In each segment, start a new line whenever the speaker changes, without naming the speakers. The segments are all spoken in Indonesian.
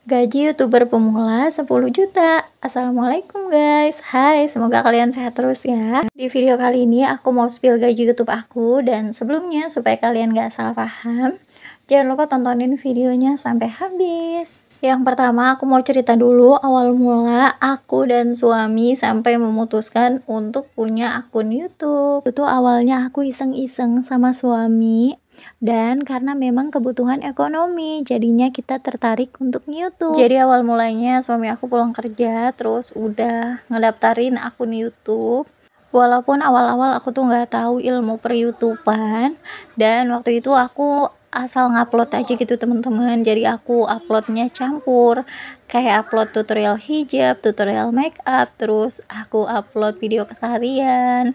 Gaji YouTuber pemula 10 juta. Assalamualaikum guys. Hai, semoga kalian sehat terus ya. Di video kali ini aku mau spill gaji YouTube aku, dan sebelumnya supaya kalian gak salah paham, jangan lupa tontonin videonya sampai habis. Yang pertama aku mau cerita dulu awal mula aku dan suami sampai memutuskan untuk punya akun YouTube. Itu awalnya aku iseng-iseng sama suami, dan karena memang kebutuhan ekonomi, jadinya kita tertarik untuk YouTube. Jadi awal mulanya suami aku pulang kerja terus udah ngedaftarin akun YouTube. Walaupun awal-awal aku tuh nggak tahu ilmu per YouTubean, dan waktu itu aku asal ngupload aja gitu teman-teman. Jadi aku uploadnya campur, kayak upload tutorial hijab, tutorial make up, terus aku upload video keseharian,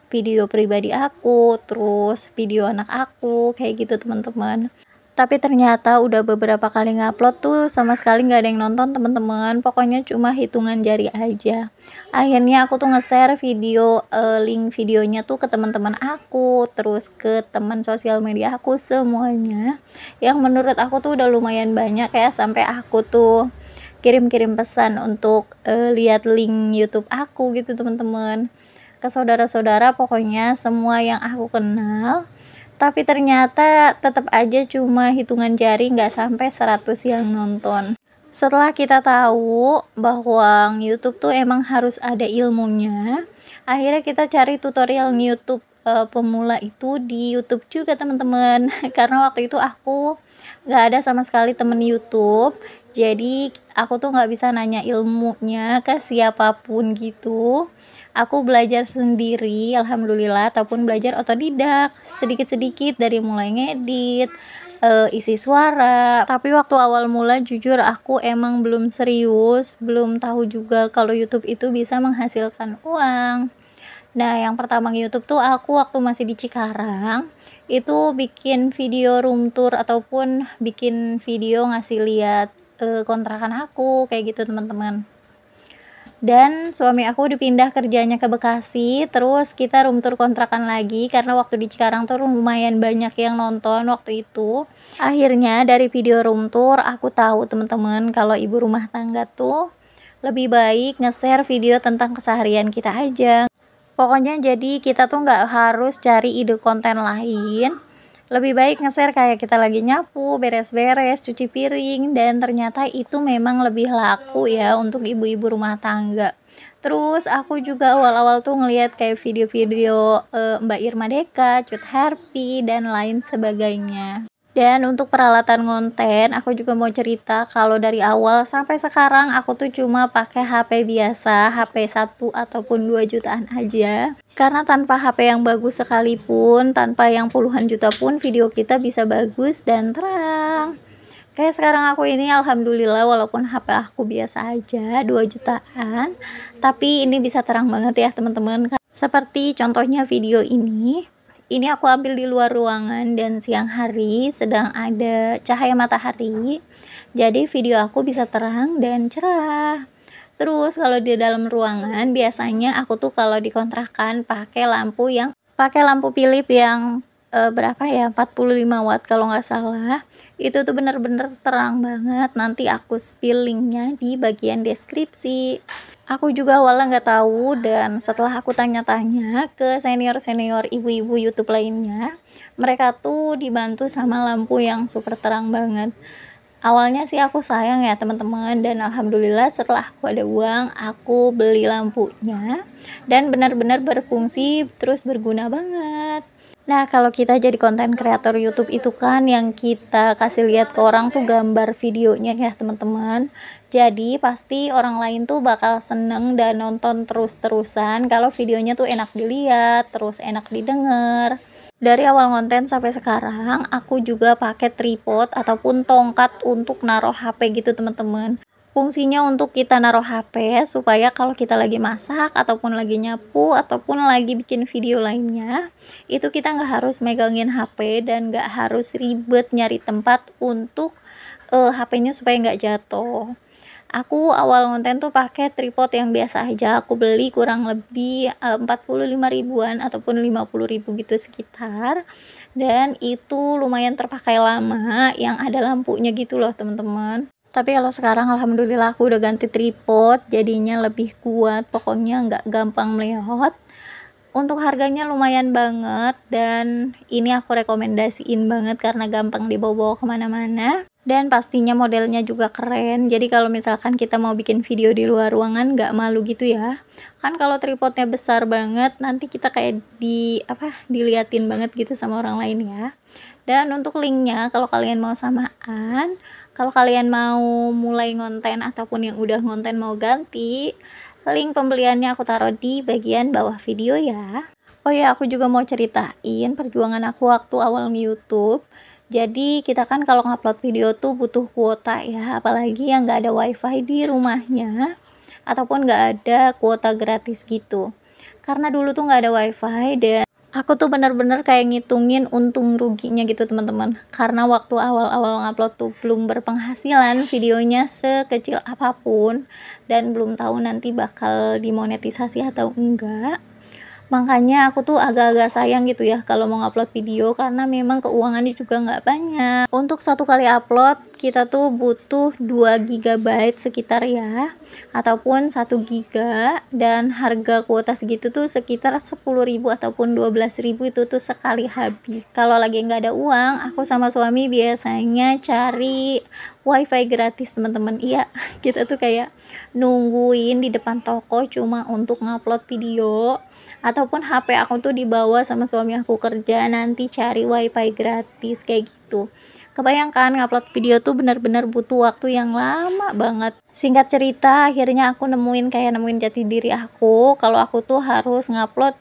video pribadi aku, terus video anak aku, kayak gitu teman-teman. Tapi ternyata udah beberapa kali ngupload tuh sama sekali nggak ada yang nonton teman-teman. Pokoknya cuma hitungan jari aja. Akhirnya aku tuh nge-share video, link videonya tuh ke teman-teman aku, terus ke teman sosial media aku semuanya, yang menurut aku tuh udah lumayan banyak ya, sampai aku tuh kirim-kirim pesan untuk lihat link YouTube aku gitu teman-teman, ke saudara-saudara, pokoknya semua yang aku kenal. Tapi ternyata tetap aja cuma hitungan jari, nggak sampai 100 yang nonton. Setelah kita tahu bahwa YouTube tuh emang harus ada ilmunya, akhirnya kita cari tutorial YouTube pemula itu di YouTube juga teman-teman. Karena waktu itu aku nggak ada sama sekali temen YouTube, jadi aku tuh nggak bisa nanya ilmunya ke siapapun gitu. Aku belajar sendiri alhamdulillah, ataupun belajar otodidak sedikit-sedikit dari mulai ngedit, isi suara. Tapi waktu awal mula jujur aku emang belum serius, belum tahu juga kalau YouTube itu bisa menghasilkan uang. Nah, yang pertama YouTube tuh aku waktu masih di Cikarang, itu bikin video room tour ataupun bikin video ngasih lihat kontrakan aku, kayak gitu teman-teman. Dan suami aku dipindah kerjanya ke Bekasi, terus kita room tour kontrakan lagi karena waktu di Cikarang tuh lumayan banyak yang nonton waktu itu. Akhirnya dari video room tour aku tahu teman-teman kalau ibu rumah tangga tuh lebih baik nge-share video tentang keseharian kita aja. Pokoknya jadi kita tuh nggak harus cari ide konten lain, lebih baik nge-share kayak kita lagi nyapu, beres-beres, cuci piring, dan ternyata itu memang lebih laku ya untuk ibu-ibu rumah tangga. Terus aku juga awal-awal tuh ngeliat kayak video-video Mbak Irma Deka, Cut Harpy, dan lain sebagainya. Dan untuk peralatan konten, aku juga mau cerita kalau dari awal sampai sekarang aku tuh cuma pakai HP biasa, HP 1 ataupun 2 jutaan aja. Karena tanpa HP yang bagus sekalipun, tanpa yang puluhan juta pun, video kita bisa bagus dan terang. Kayak sekarang aku ini alhamdulillah walaupun HP aku biasa aja 2 jutaan, tapi ini bisa terang banget ya teman-teman. Seperti contohnya video ini. Ini aku ambil di luar ruangan dan siang hari sedang ada cahaya matahari. Jadi video aku bisa terang dan cerah. Terus kalau di dalam ruangan biasanya aku tuh kalau dikontrakan pakai lampu Philips yang berapa ya, 45 watt kalau nggak salah. Itu tuh bener-bener terang banget. Nanti aku spill linknya di bagian deskripsi. Aku juga awalnya nggak tahu, dan setelah aku tanya-tanya ke senior-senior ibu-ibu YouTube lainnya, mereka tuh dibantu sama lampu yang super terang banget. Awalnya sih aku sayang ya teman-teman, dan alhamdulillah setelah aku ada uang, aku beli lampunya dan benar-benar berfungsi terus berguna banget. Nah, kalau kita jadi konten kreator YouTube itu kan yang kita kasih lihat ke orang tuh gambar videonya ya teman-teman. Jadi pasti orang lain tuh bakal seneng dan nonton terus-terusan kalau videonya tuh enak dilihat, terus enak didengar. Dari awal konten sampai sekarang, aku juga pakai tripod ataupun tongkat untuk naruh HP gitu teman-teman. Fungsinya untuk kita naruh HP supaya kalau kita lagi masak ataupun lagi nyapu ataupun lagi bikin video lainnya, itu kita nggak harus megangin HP dan nggak harus ribet nyari tempat untuk HP-nya supaya nggak jatuh. Aku awal konten tuh pakai tripod yang biasa aja, aku beli kurang lebih 45 ribuan ataupun 50 ribu gitu sekitar, dan itu lumayan terpakai lama, yang ada lampunya gitu loh teman-teman. Tapi kalau sekarang alhamdulillah aku udah ganti tripod, jadinya lebih kuat, pokoknya nggak gampang meleot. Untuk harganya lumayan banget, dan ini aku rekomendasiin banget karena gampang dibawa kemana-mana. Dan pastinya modelnya juga keren, jadi kalau misalkan kita mau bikin video di luar ruangan nggak malu gitu ya. Kan kalau tripodnya besar banget, nanti kita kayak diliatin banget gitu sama orang lain ya. Dan untuk linknya, kalau kalian mau samaan, kalau kalian mau mulai ngonten ataupun yang udah ngonten mau ganti, link pembeliannya aku taruh di bagian bawah video ya. Oh ya, aku juga mau ceritain perjuangan aku waktu awal nge-YouTube. Jadi kita kan kalau ngupload video tuh butuh kuota ya, apalagi yang nggak ada wifi di rumahnya ataupun nggak ada kuota gratis gitu. Karena dulu tuh nggak ada wifi, dan aku tuh bener-bener kayak ngitungin untung ruginya gitu teman-teman. Karena waktu awal-awal ngupload tuh belum berpenghasilan videonya sekecil apapun, dan belum tahu nanti bakal dimonetisasi atau enggak. Makanya aku tuh agak-agak sayang gitu ya kalau mau ngupload video, karena memang keuangannya juga nggak banyak. Untuk satu kali upload kita tuh butuh 2 GB sekitar ya, ataupun 1 GB, dan harga kuota segitu tuh sekitar 10.000 ataupun 12.000 itu tuh sekali habis. Kalau lagi nggak ada uang, aku sama suami biasanya cari wifi gratis teman-teman. Iya, kita tuh kayak nungguin di depan toko cuma untuk ngupload video, ataupun HP aku tuh dibawa sama suami aku kerja, nanti cari wifi gratis kayak gitu. Kebayangkan ngupload video tuh benar-benar butuh waktu yang lama banget. Singkat cerita, akhirnya aku nemuin jati diri aku kalau aku tuh harus ngupload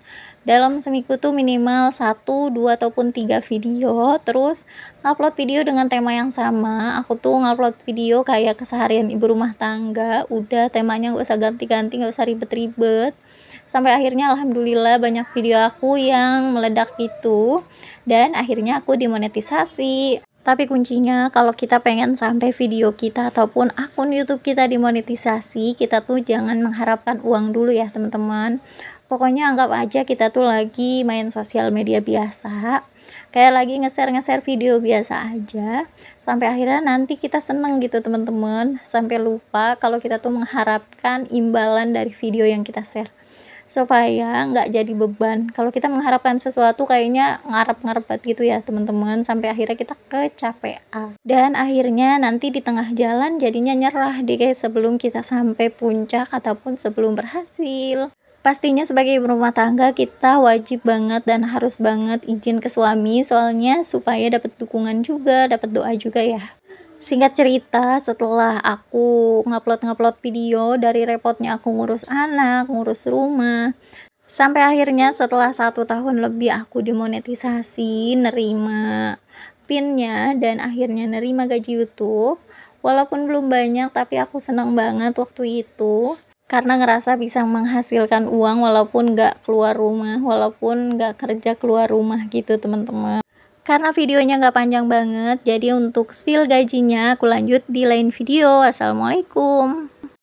dalam seminggu tuh minimal 1, 2 ataupun 3 video. Terus ngupload video dengan tema yang sama. Aku tuh ngupload video kayak keseharian ibu rumah tangga, udah temanya gak usah ganti-ganti, gak usah ribet-ribet. Sampai akhirnya alhamdulillah banyak video aku yang meledak gitu, dan akhirnya aku dimonetisasi. Tapi kuncinya kalau kita pengen sampai video kita ataupun akun YouTube kita dimonetisasi, kita tuh jangan mengharapkan uang dulu ya teman-teman. Pokoknya anggap aja kita tuh lagi main sosial media biasa, kayak lagi nge-share video biasa aja, sampai akhirnya nanti kita seneng gitu teman-teman, sampai lupa kalau kita tuh mengharapkan imbalan dari video yang kita share, supaya nggak jadi beban. Kalau kita mengharapkan sesuatu kayaknya ngarep-ngarep banget gitu ya teman-teman, sampai akhirnya kita kecapean, dan akhirnya nanti di tengah jalan jadinya nyerah deh guys, sebelum kita sampai puncak ataupun sebelum berhasil. Pastinya sebagai ibu rumah tangga kita wajib banget dan harus banget izin ke suami, soalnya supaya dapat dukungan juga, dapat doa juga ya. Singkat cerita, setelah aku ngupload video, dari repotnya aku ngurus anak, ngurus rumah, sampai akhirnya setelah 1 tahun lebih aku dimonetisasi, nerima pinnya, dan akhirnya nerima gaji YouTube. Walaupun belum banyak, tapi aku senang banget waktu itu, karena ngerasa bisa menghasilkan uang walaupun nggak keluar rumah, walaupun nggak kerja keluar rumah gitu teman-teman. Karena videonya nggak panjang banget, jadi untuk spill gajinya aku lanjut di lain video. Assalamualaikum.